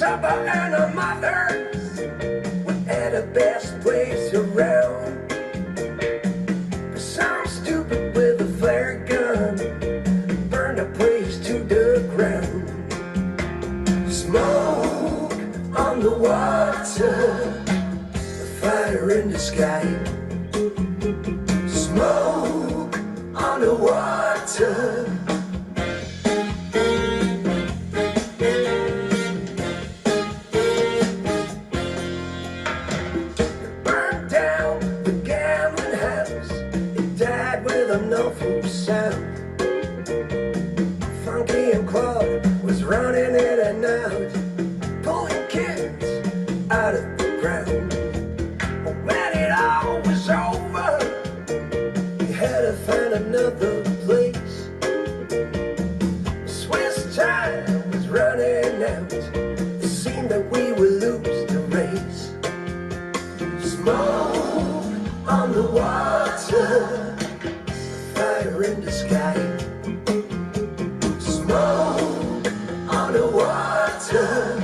supper and a mother at the best place around. Some stupid with a flare gun burned the place to the ground. Smoke on the water, fire in the sky. Smoke on the water. Burned down the gambling house. It died with an awful sound. Funky and Claude was running in and out, pulling kids out of the ground. But when it all was over, we had to find another place. Swiss time was running out. It seemed that we would lose the race. Smoke on the water, fire in the sky. Smoke on the water.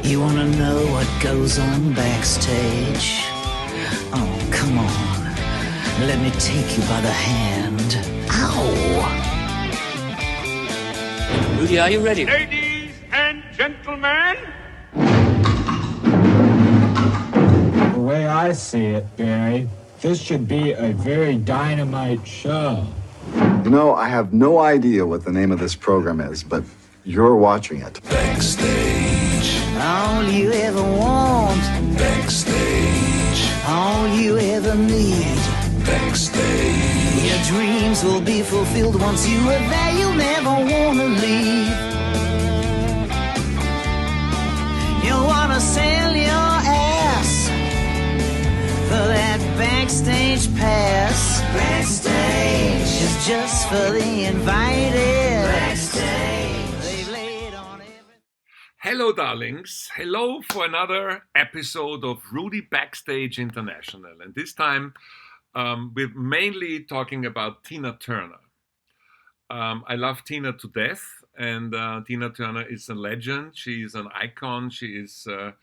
You wanna know what goes on backstage? Oh, come on. Let me take you by the hand. Ow! Rudy, are you ready? Ladies and gentlemen, The way I see it, Barry, this should be a very dynamite show. You know, I have no idea what the name of this program is, but you're watching it. Backstage, All you ever want, backstage, all you ever need. backstage. Your dreams will be fulfilled once you are there. You'll never wanna leave. You wanna sell your ass for that backstage pass. Backstage is just for the invited. Backstage, they've laid on everything. Hello, darlings. Hello for another episode of RUDI BACKSTAGE INTERNATIONal. And this time, we're mainly talking about Tina Turner. I love Tina to death, and Tina Turner is a legend. She is an icon. She is a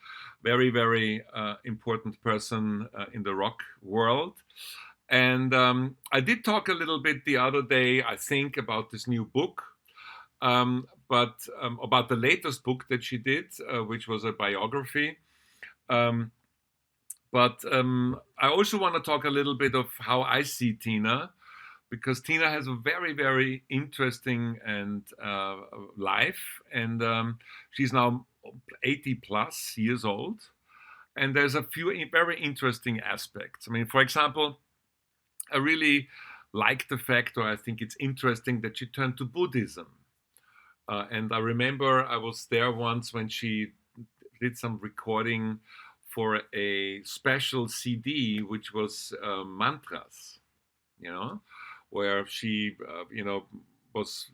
very, very important person in the rock world. And I did talk a little bit the other day, I think, about this new book. But about the latest book that she did, which was a biography. But I also want to talk a little bit of how I see Tina, because Tina has a very, very interesting and life, and she's now 80 plus years old, and there's a few very interesting aspects. I mean, for example, I really like the fact, or I think it's interesting, that she turned to Buddhism. And I remember I was there once when she did some recording for a special CD, which was mantras, where she, was,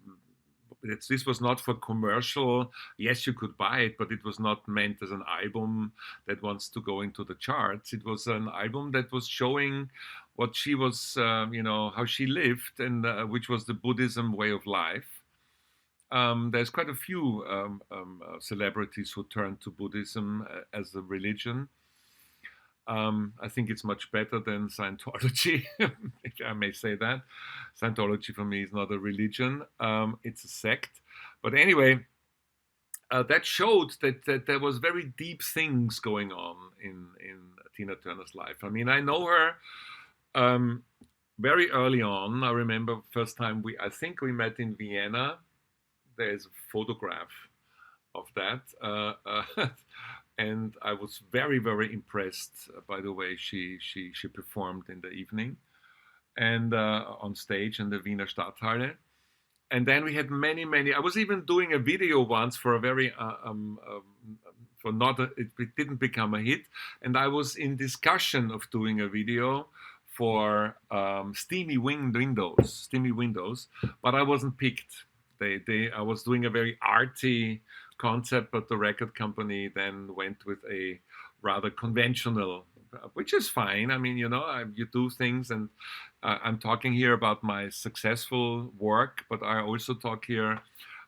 this was not for commercial. Yes, you could buy it, but it was not meant as an album that wants to go into the charts. It was an album that was showing what she was, how she lived, and which was the Buddhism way of life. There's quite a few celebrities who turned to Buddhism as a religion. I think it's much better than Scientology, if I may say that. Scientology for me is not a religion, it's a sect. But anyway, that showed that there was very deep things going on in Tina Turner's life. I mean, I know her very early on. I remember first time I think we met in Vienna. There's a photograph of that. And I was very, very impressed by the way she performed in the evening and on stage in the Wiener Stadthalle. And then we had many. I was even doing a video once for a very it didn't become a hit. And I was in discussion of doing a video for steamy windows, but I wasn't picked. I was doing a very arty concept, but the record company then went with a rather conventional, which is fine. I mean, you do things, and I'm talking here about my successful work, but I also talk here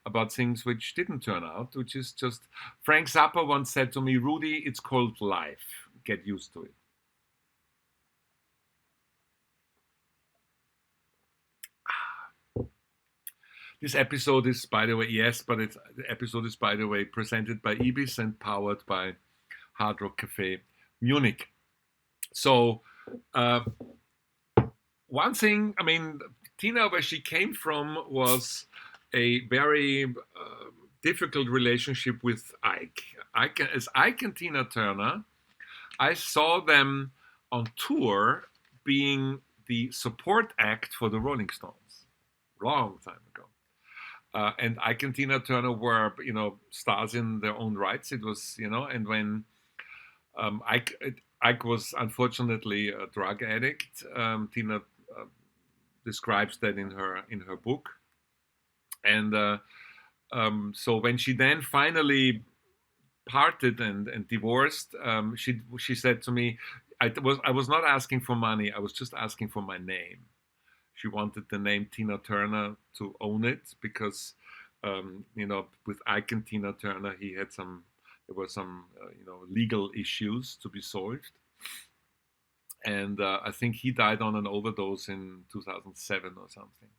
about things which didn't turn out, which is just, Frank Zappa once said to me, Rudy, it's called life. Get used to it. This episode is, by the way, the episode is, by the way, presented by Ibis and powered by Hard Rock Cafe Munich. So, one thing, I mean, Tina, where she came from, was a very difficult relationship with Ike. As Ike and Tina Turner, I saw them on tour being the support act for the Rolling Stones, long time ago. And Ike and Tina Turner were, stars in their own rights. It was, and when Ike was unfortunately a drug addict, Tina describes that in her book. And so when she then finally parted and divorced, she said to me, I was not asking for money. I was just asking for my name. She wanted the name Tina Turner to own it because, with Ike and Tina Turner, there were some legal issues to be solved. And I think he died on an overdose in 2007 or something.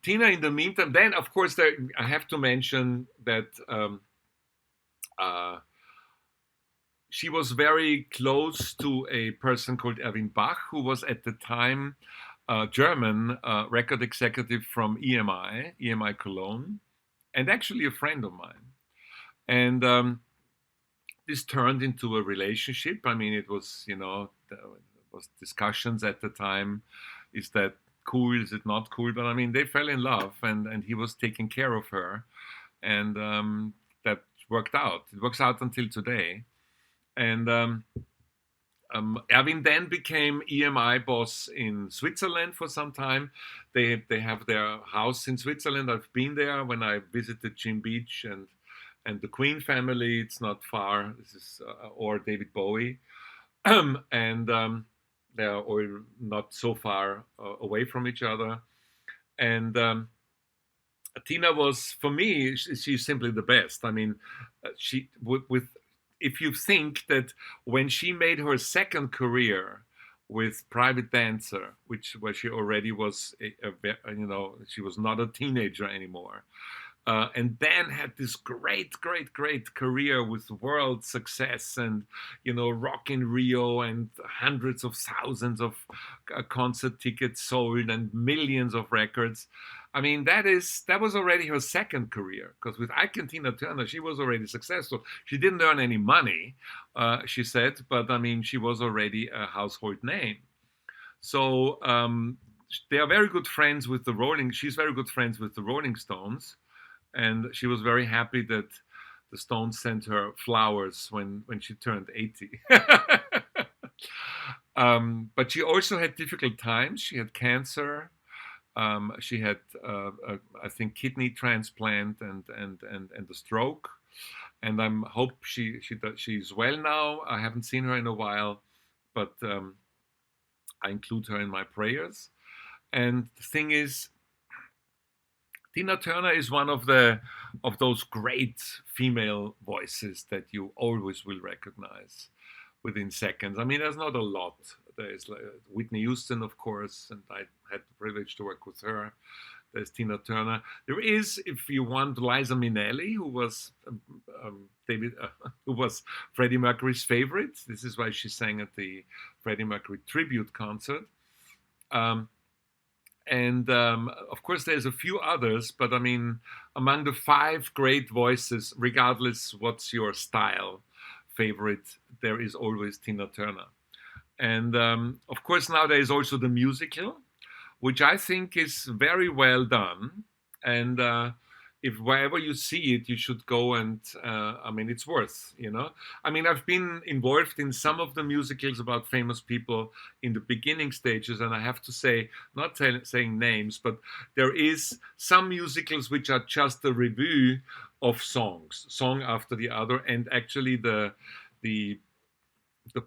Tina, in the meantime, then of course, I have to mention that she was very close to a person called Erwin Bach, who was at the time German record executive from EMI Cologne, and actually a friend of mine. And this turned into a relationship. I mean, it was, there was discussions at the time. Is that cool? Is it not cool? But I mean, they fell in love, and he was taking care of her, and that worked out. It works out until today. And Erwin then became EMI boss in Switzerland for some time. They have their house in Switzerland. I've been there when I visited Jim Beach and the Queen family. It's not far. This is or David Bowie, and they're all not so far away from each other. And Tina was, for me, she's simply the best. I mean, she with if you think that when she made her second career with Private Dancer, where she already was, she was not a teenager anymore, and then had this great career with world success and, Rock in Rio and hundreds of thousands of concert tickets sold and millions of records. I mean, that was already her second career, because with Ike and Tina Turner, she was already successful. She didn't earn any money, she said, but I mean, she was already a household name. So they are very good friends with she's very good friends with the Rolling Stones. And she was very happy that the Stones sent her flowers when she turned 80. But she also had difficult times. She had cancer. She had, I think, kidney transplant and a stroke. And I hope she's well now. I haven't seen her in a while, but I include her in my prayers. And the thing is, Tina Turner is one of those great female voices that you always will recognize within seconds. I mean, there's not a lot. There's Whitney Houston, of course, and I had the privilege to work with her. There's Tina Turner. There is, if you want, Liza Minnelli, who was who was Freddie Mercury's favorite. This is why she sang at the Freddie Mercury tribute concert. And of course, there's a few others, but I mean, among the 5 great voices, regardless what's your style favorite, there is always Tina Turner. And of course, now there is also the musical, which I think is very well done. And if wherever you see it, you should go and I mean, it's worth, you know. I mean, I've been involved in some of the musicals about famous people in the beginning stages, and I have to say, not saying names, but there is some musicals which are just a review of songs, song after the other, and actually the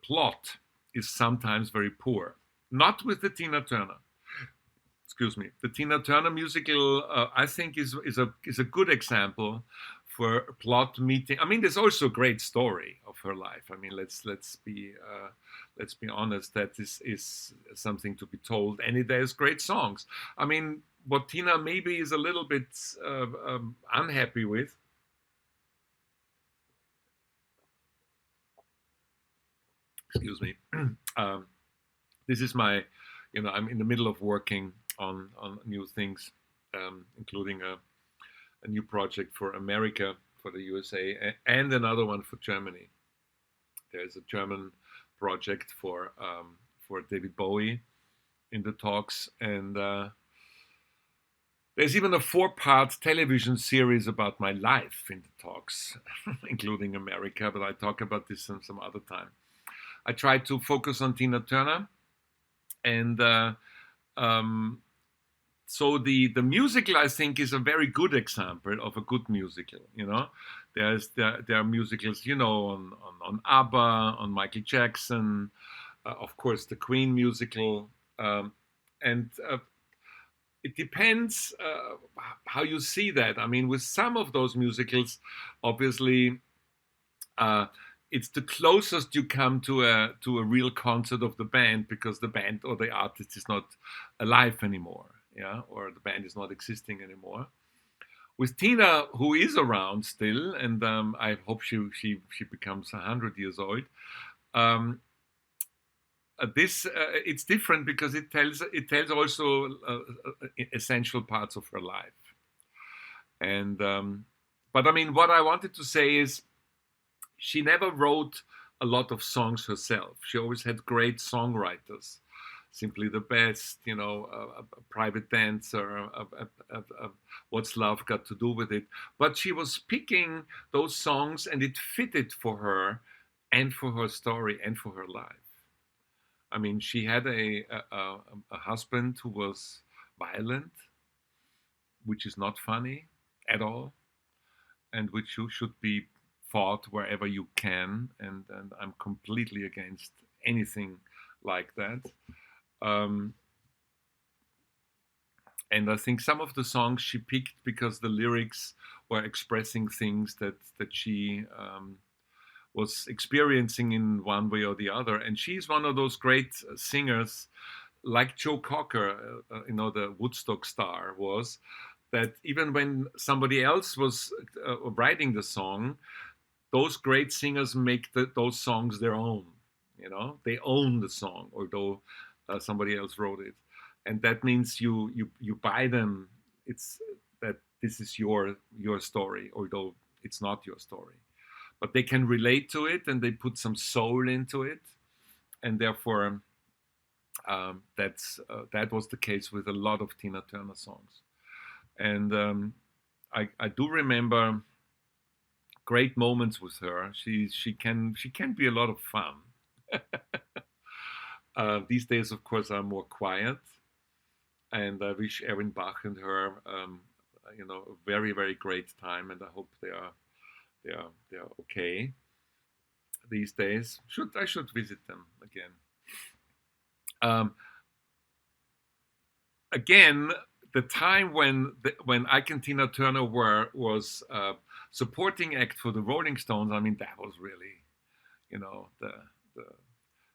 plot is sometimes very poor. Not with the Tina Turner. Excuse me. The Tina Turner musical, I think, is a good example for plot meeting. I mean, there's also a great story of her life. I mean, let's be honest. That is something to be told, and there's great songs. I mean, what Tina maybe is a little bit unhappy with. Excuse me. This is my, you know, I'm in the middle of working on new things, including a new project for America, for the USA, and another one for Germany. There's a German project for David Bowie in the talks, and there's even a 4-part television series about my life in the talks, including America, but I talk about this some other time. I try to focus on Tina Turner, and so the musical, I think, is a very good example of a good musical. You know, there are musicals, you know, on ABBA, on Michael Jackson, of course, the Queen musical, and it depends how you see that. I mean, with some of those musicals, obviously, it's the closest you come to a real concert of the band, because the band or the artist is not alive anymore, yeah, or the band is not existing anymore. With Tina, who is around still, and I hope she becomes 100 years old. This it's different because it tells also essential parts of her life, and but I mean, what I wanted to say is, she never wrote a lot of songs herself. She always had great songwriters, Simply the Best, you know, a Private Dancer, What's Love Got to Do with It. But she was picking those songs, and it fitted for her and for her story and for her life. I mean, she had a husband who was violent, which is not funny at all, and which you should be fought wherever you can, and I'm completely against anything like that. And I think some of the songs she picked because the lyrics were expressing things that she was experiencing in one way or the other. And she's one of those great singers, like Joe Cocker, you know, the Woodstock star was, that even when somebody else was writing the song, those great singers make those songs their own. You know, they own the song, although somebody else wrote it, and that means you buy them. It's that this is your story, although it's not your story, but they can relate to it, and they put some soul into it, and therefore that was the case with a lot of Tina Turner songs, and I do remember great moments with her. She can be a lot of fun. These days, of course, I'm more quiet, and I wish Erin Bach and her, you know, a very, very great time, and I hope they are okay these days. I should visit them again. Again, the time when Ike and Tina Turner was supporting act for the Rolling Stones, I mean, that was really, you know, the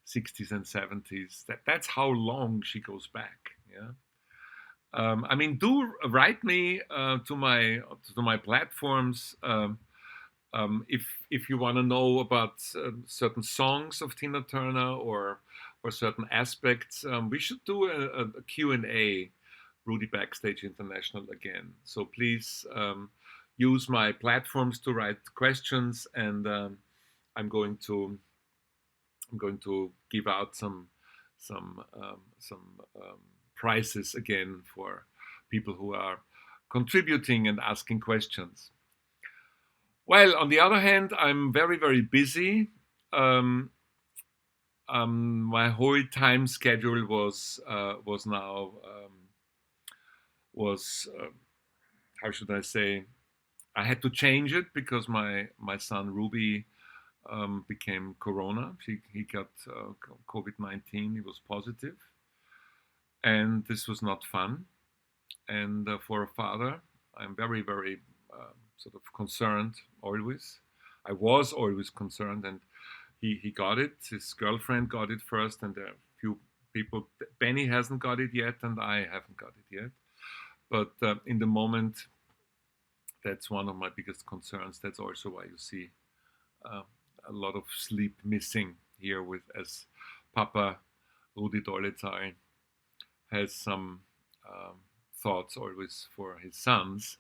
60s and 70s. That's how long she goes back. Yeah. I mean, do write me to my platforms if you want to know about certain songs of Tina Turner or certain aspects. We should do a Q&A, RUDI Backstage International again. So please use my platforms to write questions, and I'm going to give out some prizes again for people who are contributing and asking questions. Well, on the other hand, I'm very, very busy. My whole time schedule was how should I say? I had to change it because my son Ruby became corona. He got COVID-19. He was positive, and this was not fun. And for a father, I'm very, very sort of concerned always. I was always concerned, and he got it. His girlfriend got it first, and there are a few people. Benny hasn't got it yet, and I haven't got it yet. But in the moment, that's one of my biggest concerns. That's also why you see a lot of sleep missing here with as Papa Rudi Dolezal has some thoughts always for his sons.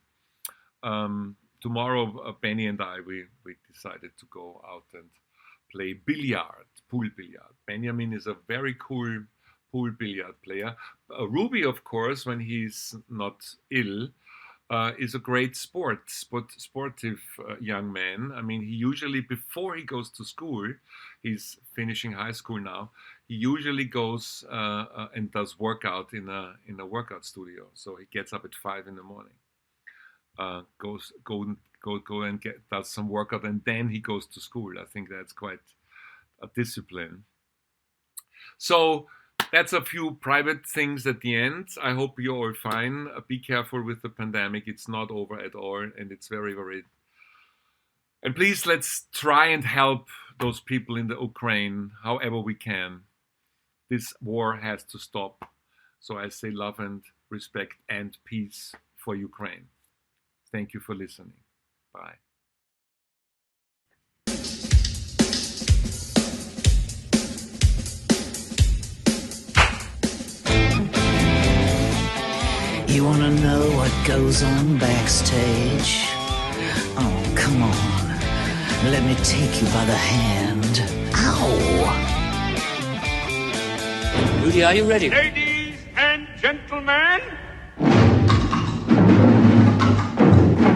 Tomorrow, Benny and I, we decided to go out and play billiard, pool billiard. Benjamin is a very cool pool billiard player. Ruby, of course, when he's not ill, is a great sportive young man. I mean, he usually, before he goes to school, he's finishing high school now, he usually goes and does workout in a workout studio. So he gets up at 5 in the morning, go and does some workout, and then he goes to school. I think that's quite a discipline. So that's a few private things at the end. I hope you're all fine. Be careful with the pandemic. It's not over at all, and it's very, very... And please, let's try and help those people in the Ukraine however we can. This war has to stop. So I say love and respect and peace for Ukraine. Thank you for listening. Bye. You wanna know what goes on backstage? Oh, come on. Let me take you by the hand. Ow! Rudi, are you ready? Ladies and gentlemen,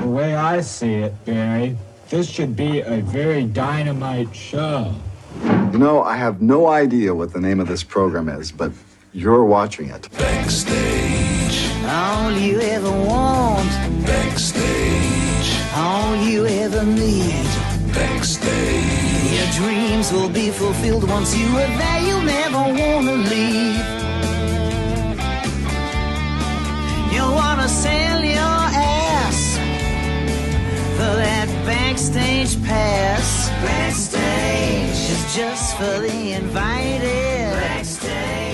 The way I see it, Barry, this should be a very dynamite show. You know, I have no idea what the name of this program is, but you're watching it. Backstage. All you ever want. Backstage. All you ever need. Backstage. Your dreams will be fulfilled once you are there. You'll never wanna leave. You wanna sell your ass for that backstage pass. Backstage is just for the invited. Backstage.